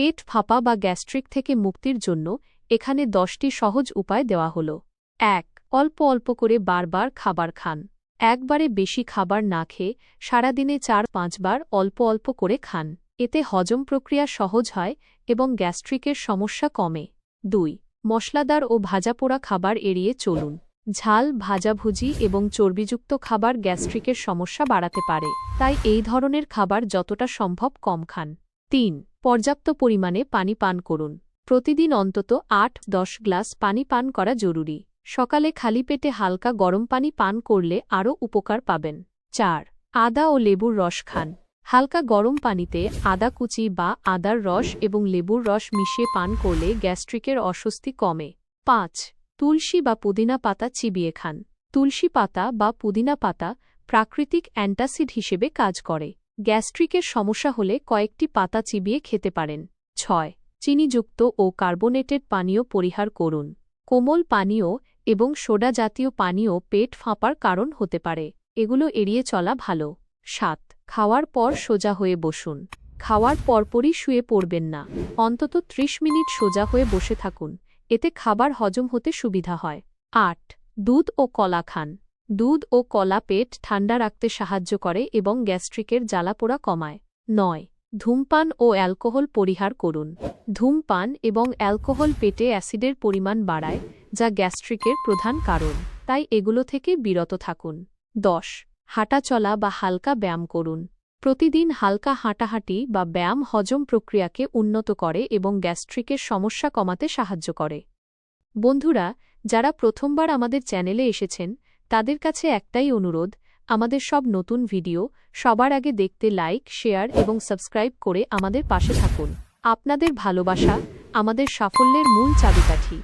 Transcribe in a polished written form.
পেট ফাঁপা বা গ্যাস্ট্রিক থেকে মুক্তির জন্য এখানে 10টি সহজ উপায় দেওয়া হল। ১. অল্প অল্প করে বারবার খাবার খান। একবারে বেশি খাবার না খেয়ে সারাদিনে ৪-৫ বার অল্প অল্প করে খান। এতে হজম প্রক্রিয়া সহজ হয় এবং গ্যাস্ট্রিকের সমস্যা কমে। ২. মশলাদার ও ভাজাপোড়া খাবার এড়িয়ে চলুন। ঝাল, ভাজাভুজি এবং চর্বিযুক্ত খাবার গ্যাস্ট্রিকের সমস্যা বাড়াতে পারে, তাই এই ধরনের খাবার যতটা সম্ভব কম খান। ৩. পর্যাপ্ত পরিমাণে পানি পান করুন। প্রতিদিন অন্তত ৮-১০ গ্লাস পানি পান করা জরুরি। সকালে খালি পেটে হালকা গরম পানি পান করলে আরও উপকার পাবেন। ৪. আদা ও লেবুর রস খান। হালকা গরম পানিতে আদা কুচি বা আদার রস এবং লেবুর রস মিশিয়ে পান করলে গ্যাস্ট্রিকের অস্বস্তি কমে। ৫. তুলসী বা পুদিনা পাতা চিবিয়ে খান। তুলসী পাতা বা পুদিনা পাতা প্রাকৃতিক অ্যান্টাসিড হিসেবে কাজ করে। গ্যাস্ট্রিকের সমস্যা হলে কয়েকটি পাতা চিবিয়ে খেতে পারেন। ৬. চিনিযুক্ত ও কার্বোনেটেড পানীয় পরিহার করুন। কোমল পানীয় এবং সোডা জাতীয় পানীয় পেট ফাঁপার কারণ হতে পারে, এগুলো এড়িয়ে চলা ভালো। ৭. খাওয়ার পর সোজা হয়ে বসুন। খাওয়ার পরপরই শুয়ে পড়বেন না। অন্তত ৩০ মিনিট সোজা হয়ে বসে থাকুন, এতে খাবার হজম হতে সুবিধা হয়। ৮. দুধ ও কলা খান। দুধ ও কলা পেট ঠান্ডা রাখতে সাহায্য করে এবং গ্যাস্ট্রিকের জ্বালাপোড়া কমায়। ৯. ধূমপান ও অ্যালকোহল পরিহার করুন। ধূমপান এবং অ্যালকোহল পেটে অ্যাসিডের পরিমাণ বাড়ায়, যা গ্যাস্ট্রিকের প্রধান কারণ, তাই এগুলো থেকে বিরত থাকুন। ১০. হাঁটাচলা বা হালকা ব্যায়াম করুন। প্রতিদিন হালকা হাঁটাহাঁটি বা ব্যায়াম হজম প্রক্রিয়াকে উন্নত করে এবং গ্যাস্ট্রিকের সমস্যা কমাতে সাহায্য করে। বন্ধুরা, যারা প্রথমবার আমাদের চ্যানেলে এসেছেন তাদের কাছে একটাই অনুরোধ, আমাদের সব নতুন ভিডিও সবার আগে দেখতে লাইক, শেয়ার এবং সাবস্ক্রাইব করে আমাদের পাশে থাকুন। আপনাদের ভালোবাসা আমাদের সাফল্যের মূল চাবিকাঠি।